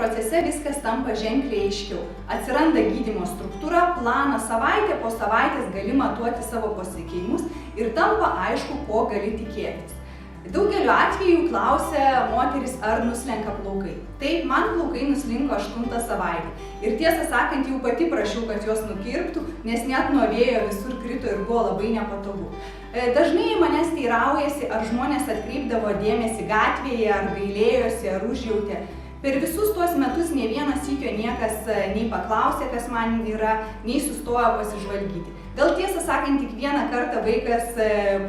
procese viskas tampa ženkliai aiškiau. Atsiranda gydymo struktūra, planas, savaitė po savaitės gali matuoti savo pasiekimus ir tampa aišku, ko gali tikėtis. Daugeliu atveju klausia moteris, ar nuslenka plaukai. Taip, man plaukai nuslinko 8 savaitę. Ir tiesą sakant, jau pati prašiau, kad juos nukirptų, nes net nuo vėjo visur krito ir buvo labai nepatogu. Dažnai manęs teiraujasi, ar žmonės atkreipdavo dėmesį gatvėje, ar gailėjosi, ar užjautė. Per visus tuos metus nė vienas sykio niekas nei paklausė, kas man yra, nei sustojo pasižvalgyti. Gal tiesą sakant, tik vieną kartą vaikas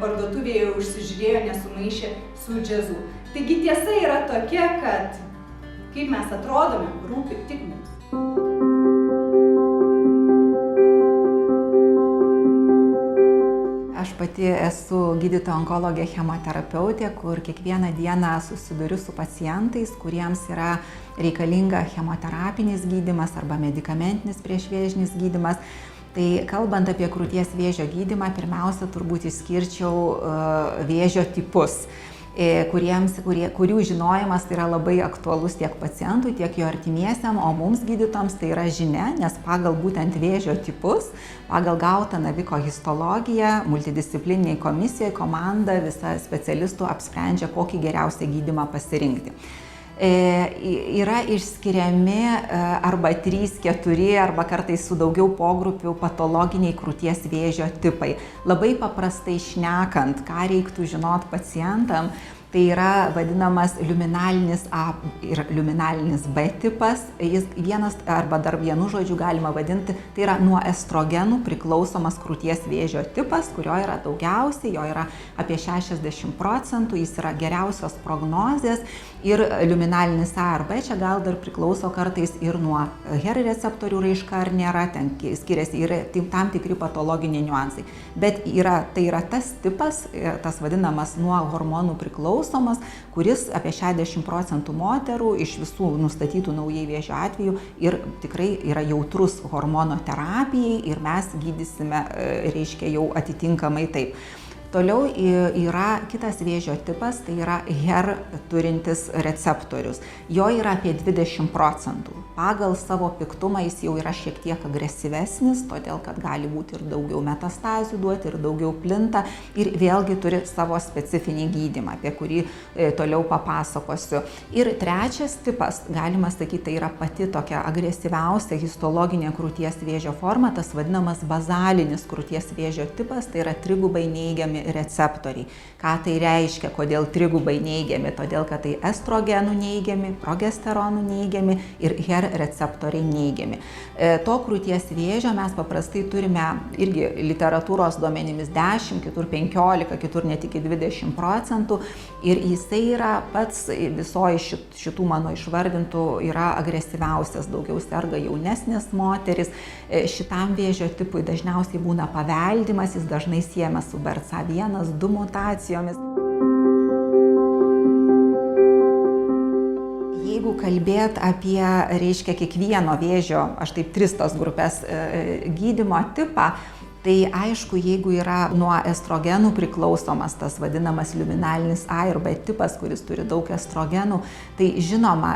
parduotuvėje užsižiūrėjo nesumaišė su džiazu. Taigi tiesa yra tokia, kad kaip mes atrodome, rūpi tik mums. Aš pati esu gydytoja onkologė chemoterapeutė, kur kiekvieną dieną susiduriu su pacientais, kuriems yra reikalinga chemoterapinis gydymas arba medikamentinis priešvėžinis gydymas. Tai kalbant apie krūties vėžio gydymą, pirmiausia, turbūt išskirčiau vėžio tipus, kurių žinojimas tai yra labai aktualus tiek pacientui, tiek jo artimiesiam, o mums gydytojams tai yra žinia, nes pagal būtent vėžio tipus, pagal gautą naviko histologiją, multidisciplininiai komisijai komanda, visa specialistų apsprendžia, kokį geriausią gydymą pasirinkti. Yra išskiriami arba 3, 4 arba kartais su daugiau pogrupių patologiniai krūties vėžio tipai. Labai paprastai šnekant, ką reiktų žinot pacientam, tai yra vadinamas liuminalinis A ir liuminalinis B tipas. Jis vienas arba dar vienu žodžiu galima vadinti, tai yra nuo estrogenų priklausomas krūties vėžio tipas, kurio yra daugiausiai, jo yra apie 60%, jis yra geriausios prognozės ir liuminalinis A ar B čia gal dar priklauso kartais ir nuo HER receptorių raiška ar nėra, ten skiriasi ir tam tikri patologiniai niuansai. Bet tai yra tas tipas, tas vadinamas nuo hormonų priklausomas, kuris apie 60% moterų iš visų nustatytų naujai vėžio atvejų ir tikrai yra jautrus hormono terapijai ir mes gydysime, reiškia, jau atitinkamai taip. Toliau yra kitas vėžio tipas, tai yra HER turintis receptorius. Jo yra apie 20%. Pagal savo piktumą jis jau yra šiek tiek agresyvesnis, todėl kad gali būti ir daugiau metastazių duoti, ir daugiau plinta, ir vėlgi turi savo specifinį gydymą, apie kurį toliau papasakosiu. Ir trečias tipas, galima sakyti, tai yra pati tokia agresyviausia histologinė krūties vėžio forma, tas vadinamas bazalinis krūties vėžio tipas, tai yra trigubai neigiami receptoriai. Ką tai reiškia, kodėl trigubai neigiami? Todėl, kad tai estrogenų neigiami, progesteronų neigiami ir HER receptoriai neigiami. To krūties vėžio mes paprastai turime irgi literatūros duomenimis 10, kitur 15, kitur net iki 20%. Ir jisai yra pats visoji šitų mano išvardintų yra agresyviausias, daugiau serga jaunesnės moteris. Šitam vėžio tipui dažniausiai būna paveldimas, jis dažnai siejamas su BRCA1, 2 mutacijomis. Jeigu kalbėt apie, reiškia, kiekvieno vėžio, aš taip 3 tas grupės gydymo tipą, tai aišku, jeigu yra nuo estrogenų priklausomas tas vadinamas liuminalinis A ir B tipas, kuris turi daug estrogenų, tai žinoma,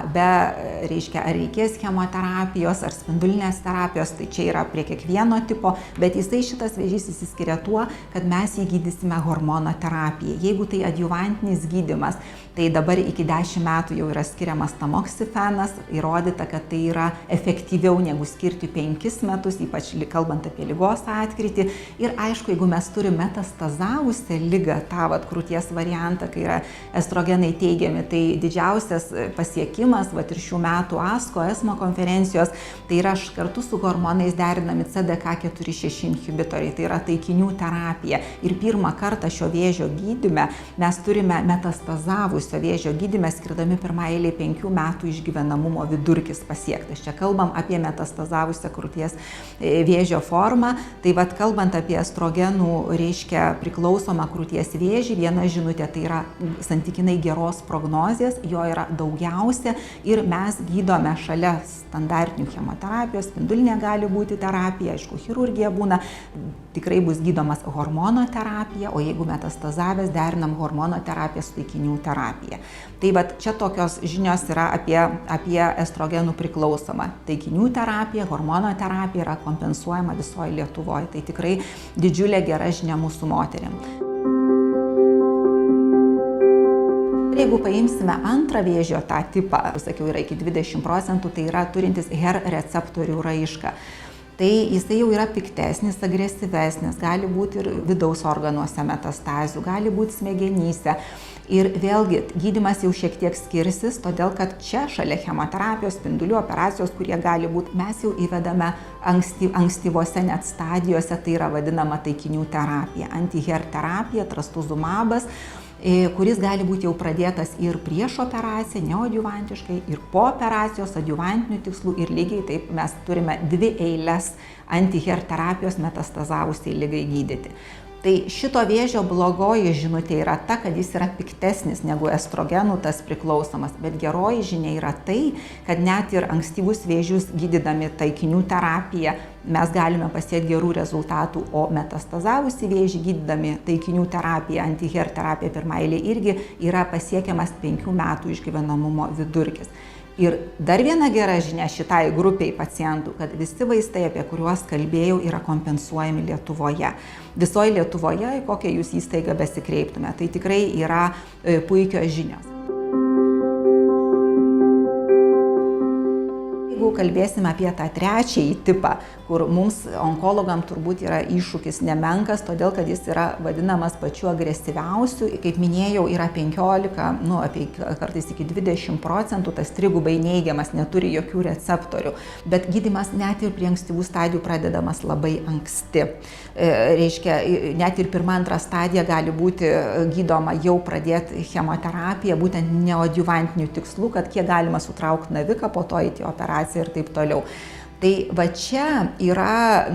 reiškia, ar reikės chemoterapijos ar spindulinės terapijos, tai čia yra prie kiekvieno tipo, bet šitas vėžys išsiskiria tuo, kad mes jį gydysime hormono terapijai. Jeigu tai adjuvantinis gydymas, tai dabar iki 10 metų jau yra skiriamas tamoksifenas, įrodyta, kad tai yra efektyviau negu skirti 5 metus, ypač kalbant apie ligos atkrytį. Ir aišku, jeigu mes turime metastazavusią ligą, tą krūties variantą, kai yra estrogenai teigiami, tai didžiausias pasiekimas, ir šių metų ASCO, ESMO konferencijos, tai yra kartu su hormonais derinami CDK4/6 inhibitoriai, tai yra taikinių terapija. Ir pirmą kartą šio vėžio gydyme mes turime metastazavusio vėžio gydyme skirdami pirmąjį eilę 5 metų išgyvenamumo vidurkis pasiektas. Čia kalbam apie metastazavusią krūties vėžio formą. Tai kalbant apie estrogenų, reiškia priklausomą krūties vėžį, viena žinutė tai yra santykinai geros prognozės, jo yra daugiausia ir mes gydome šalia standartinių chemoterapijos, spindulinė gali būti terapija, aišku, chirurgija būna, tikrai bus gydomas hormonoterapija, o jeigu metastazavęs, derinam hormonoterapiją su taikinių terapija. Tai vat čia tokios žinios yra apie estrogenų priklausomą. Taikinių terapija, hormonoterapija yra kompensuojama visoje Lietuvoje. Tai tikrai didžiulė gera žinia mūsų moteriam. Jeigu paimsime antrą vėžio tą tipą, sakiau, yra iki 20%, tai yra turintis HER receptorių raišką. Tai jisai jau yra piktesnis, agresyvesnis, gali būti ir vidaus organuose metastazių, gali būti smegenyse. Ir vėlgi, gydymas jau šiek tiek skirsis, todėl kad čia šalia chemoterapijos, spindulių operacijos, kurie gali būti, mes jau įvedame ankstyvose net stadijose, tai yra vadinama taikinių terapija, anti-HER terapija, trastuzumabas, kuris gali būti jau pradėtas ir prieš operaciją, neadjuvantiškai, ir po operacijos, adjuvantinių tikslų, ir lygiai taip mes turime 2 eiles anti-HER terapijos metastazavusiai ligai gydyti. Tai šito vėžio blogoji žinutė yra ta, kad jis yra piktesnis negu estrogenų tas priklausomas, bet geroji žinia yra tai, kad net ir ankstyvus vėžius gydydami taikinių terapiją mes galime pasiekti gerų rezultatų, o metastazavusi vėžį gydydami taikinių terapiją, anti-HER terapija pirmaeilė irgi yra pasiekiamas 5 metų išgyvenamumo vidurkis. Ir dar viena gera žinia šitai grupiai pacientų, kad visi vaistai, apie kuriuos kalbėjau, yra kompensuojami Lietuvoje. Visoje Lietuvoje, į kokią jūs įstaigą besikreiptume, tai tikrai yra puikios žinios. Jeigu kalbėsime apie tą trečiąjį tipą, kur mums onkologam turbūt yra iššūkis nemenkas, todėl kad jis yra vadinamas pačiu agresyviausiu. Kaip minėjau, yra 15, apie kartais iki 20%, tas trigubai neigiamas, neturi jokių receptorių. Bet gydymas net ir prie ankstyvų stadijų pradedamas labai anksti. Reiškia, net ir 1-2 stadija gali būti gydoma jau pradėti chemoterapiją, būtent neadjuvantinių tikslų, kad kiek galima sutraukti naviką, po to įti operaciją ir taip toliau. Tai va čia yra,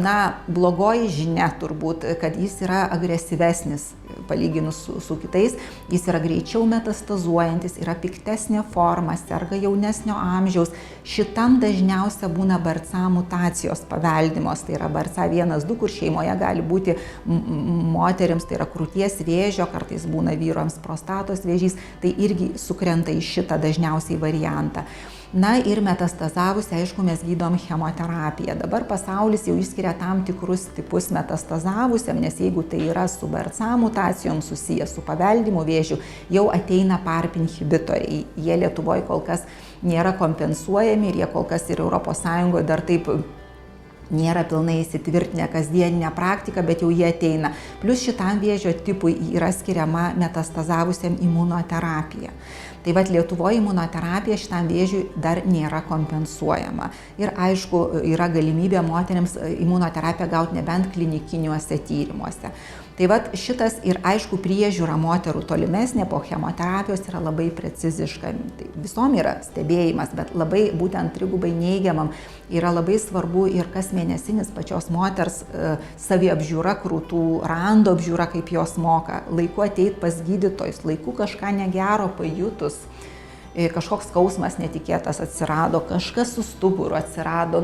blogoji žinia turbūt, kad jis yra agresyvesnis palyginus su kitais, jis yra greičiau metastazuojantis, yra piktesnė forma, serga jaunesnio amžiaus. Šitam dažniausia būna BRCA mutacijos paveldimos, tai yra BRCA 1-2, kur šeimoje gali būti moterims, tai yra krūties vėžio, kartais būna vyrams prostatos vėžys, tai irgi sukrenta į šitą dažniausiai variantą. Na ir metastazavusi, aišku, mes gydom chemoterapiją. Dabar pasaulis jau išskiria tam tikrus tipus metastazavusiam, nes jeigu tai yra su BRCA mutacijom susijęs, su paveldimu vėžiu, jau ateina PARP inhibitoriai. Jie Lietuvoje kol kas nėra kompensuojami ir jie kol kas ir ES dar taip nėra pilnai įsitvirtinę kasdieninę praktiką, bet jau jie ateina. Plus šitam vėžio tipui yra skiriama metastazavusiam imunoterapija. Tai vat Lietuvoje imunoterapija šitam vėžiui dar nėra kompensuojama. Ir aišku, yra galimybė moteriams imunoterapiją gauti nebent klinikiniuose tyrimuose. Tai vat šitas ir aišku priežiūra moterų tolimesnė po chemoterapijos yra labai preciziška. Tai visom yra stebėjimas, bet labai būtent trigubai neigiamam yra labai svarbu ir kas mėnesinis pačios moters saviapžiūra krūtų, rando apžiūra, kaip jos moka, laiku ateit pas gydytojus, laiku kažką negero pajutus, kažkoks skausmas netikėtas atsirado, kažkas su stuburu atsirado,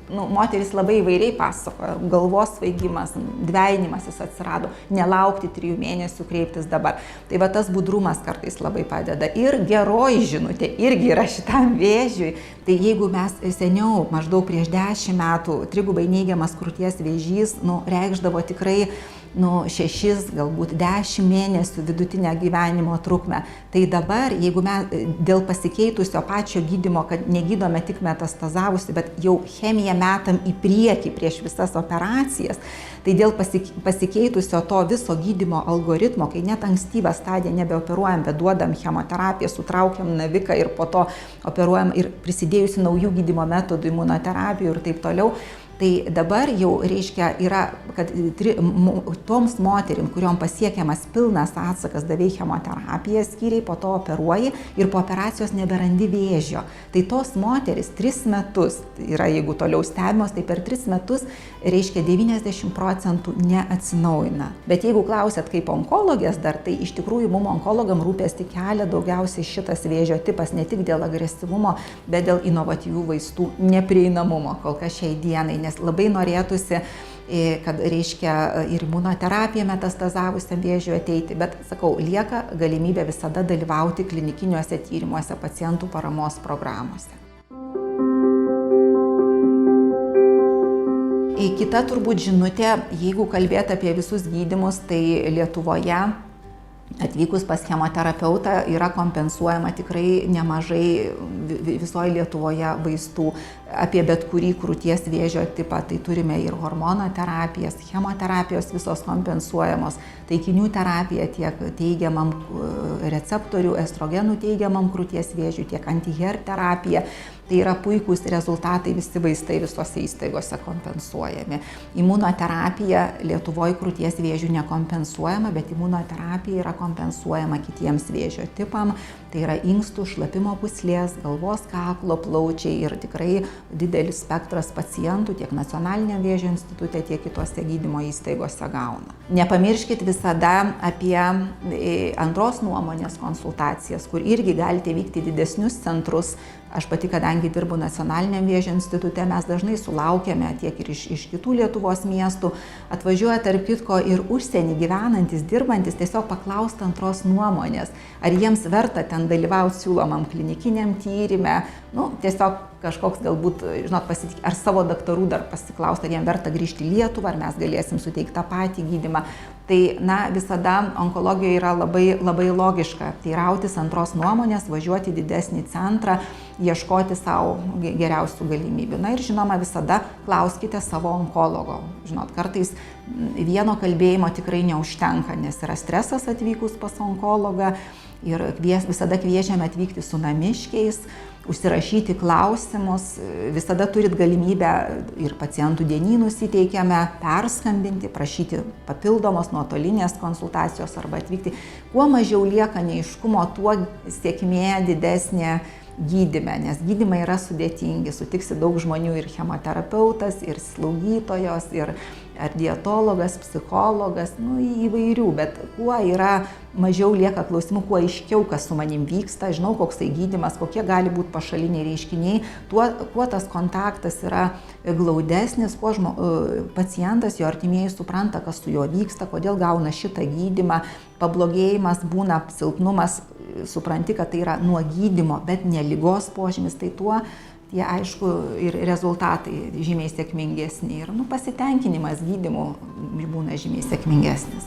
moteris labai įvairiai pasakoja, galvos svaigimas, dvejinimasis atsirado, nelaukti 3 mėnesių, kreiptis dabar. Tai va tas budrumas kartais labai padeda. Ir geroji žinutė irgi yra šitam vėžiui. Tai jeigu mes seniau, maždaug prieš 10 metų, trigubai neigiamas krūties vėžys, reikšdavo tikrai 6, galbūt 10 mėnesių vidutinę gyvenimo trukmę. Tai dabar, jeigu mes dėl pasikeitusio pačio gydymo, kad negydome tik metastazavusi, bet jau chemiją metam į priekį prieš visas operacijas, tai dėl pasikeitusio to viso gydymo algoritmo, kai net ankstyvą stadiją nebeoperuojam, bet duodam chemoterapiją, sutraukiam naviką ir po to operuojam ir prisidėjusi naujų gydymo metodų, imunoterapijų ir taip toliau, Tai dabar jau reiškia yra, kad toms moterim, kuriuom pasiekiamas pilnas atsakas, davei chemoterapiją, skyriai, po to operuoji ir po operacijos neberandi vėžio. Tai tos moteris 3 metus, yra jeigu toliau stebimos, tai per 3 metus reiškia 90% neatsinaujina. Bet jeigu klausėt kaip onkologės dar, tai iš tikrųjų mums onkologam rūpesti kelia daugiausiai šitas vėžio tipas, ne tik dėl agresyvumo, bet dėl inovatyvių vaistų neprieinamumo kol kas šiai dienai. Nes labai norėtųsi, kad reiškia ir imunoterapija metastazavusiam vėžiui ateiti, bet sakau, lieka galimybė visada dalyvauti klinikiniuose tyrimuose pacientų paramos programuose. Kita turbūt žinutė, jeigu kalbėti apie visus gydymus, tai Lietuvoje atvykus pas chemoterapeutą yra kompensuojama tikrai nemažai visoje Lietuvoje vaistų apie bet kurį krūties vėžio tipą. Tai turime ir hormonoterapijas, chemoterapijos visos kompensuojamos, taikinių terapija tiek teigiamam receptorių estrogenų teigiamam krūties vėžiui, tiek anti-HER terapija. Tai yra puikūs rezultatai, visi vaistai visose įstaigose kompensuojami. Imunoterapija Lietuvoje krūties vėžių nekompensuojama, bet imunoterapija yra kompensuojama kitiems vėžio tipam. Tai yra inkstų, šlapimo pūslės, galvos kaklo, plaučiai ir tikrai didelis spektras pacientų tiek Nacionaliniam vėžio institute, tiek kitose gydymo įstaigose gauna. Nepamirškit visada apie antros nuomonės konsultacijas, kur irgi galite vykti didesnius centrus. Aš pati, kadangi dirbu Nacionaliniam vėžio institute, mes dažnai sulaukiame tiek ir iš kitų Lietuvos miestų. Atvažiuoja tarp kitko ir užsienį gyvenantis, dirbantis, tiesiog paklausti antros nuomonės, ar jiems verta ten dalyvauti siūlomam klinikiniam tyrime. Tiesiog kažkoks galbūt, pasitikti, ar savo daktarų dar pasiklausti, ar jiems verta grįžti į Lietuvą, ar mes galėsim suteikti tą patį gydymą. Tai, visada onkologijoje yra labai logiška teirautis antros nuomonės, važiuoti į didesnį centrą, ieškoti savo geriausių galimybių. Ir žinoma, visada klauskite savo onkologo. Kartais vieno kalbėjimo tikrai neužtenka, nes yra stresas atvykus pas onkologą ir visada kviečiame atvykti su namiškiais, užsirašyti klausimus, visada turit galimybę ir pacientų dienynus įteikiame, perskambinti, prašyti papildomos nuotolinės konsultacijos arba atvykti. Kuo mažiau lieka neaiškumo, tuo sėkmė didesnė gydyme, nes gydymai yra sudėtingi, sutiksi daug žmonių ir chemoterapeutas, ir slaugytojos, ir dietologas, psichologas, įvairių, bet kuo yra mažiau lieka klausimų, kuo aiškiau, kas su manim vyksta, žinau, koks tai gydymas, kokie gali būti pašaliniai reiškiniai, kuo tas kontaktas yra glaudesnis, kuo pacientas, jo artimieji supranta, kas su juo vyksta, kodėl gauna šitą gydymą, pablogėjimas būna, silpnumas, supranti, kad tai yra nuo gydymo, bet ne ligos požymis, tai tuo tie, aišku, ir rezultatai žymiai sėkmingesni ir pasitenkinimas gydymu būna žymiai sėkmingesnis.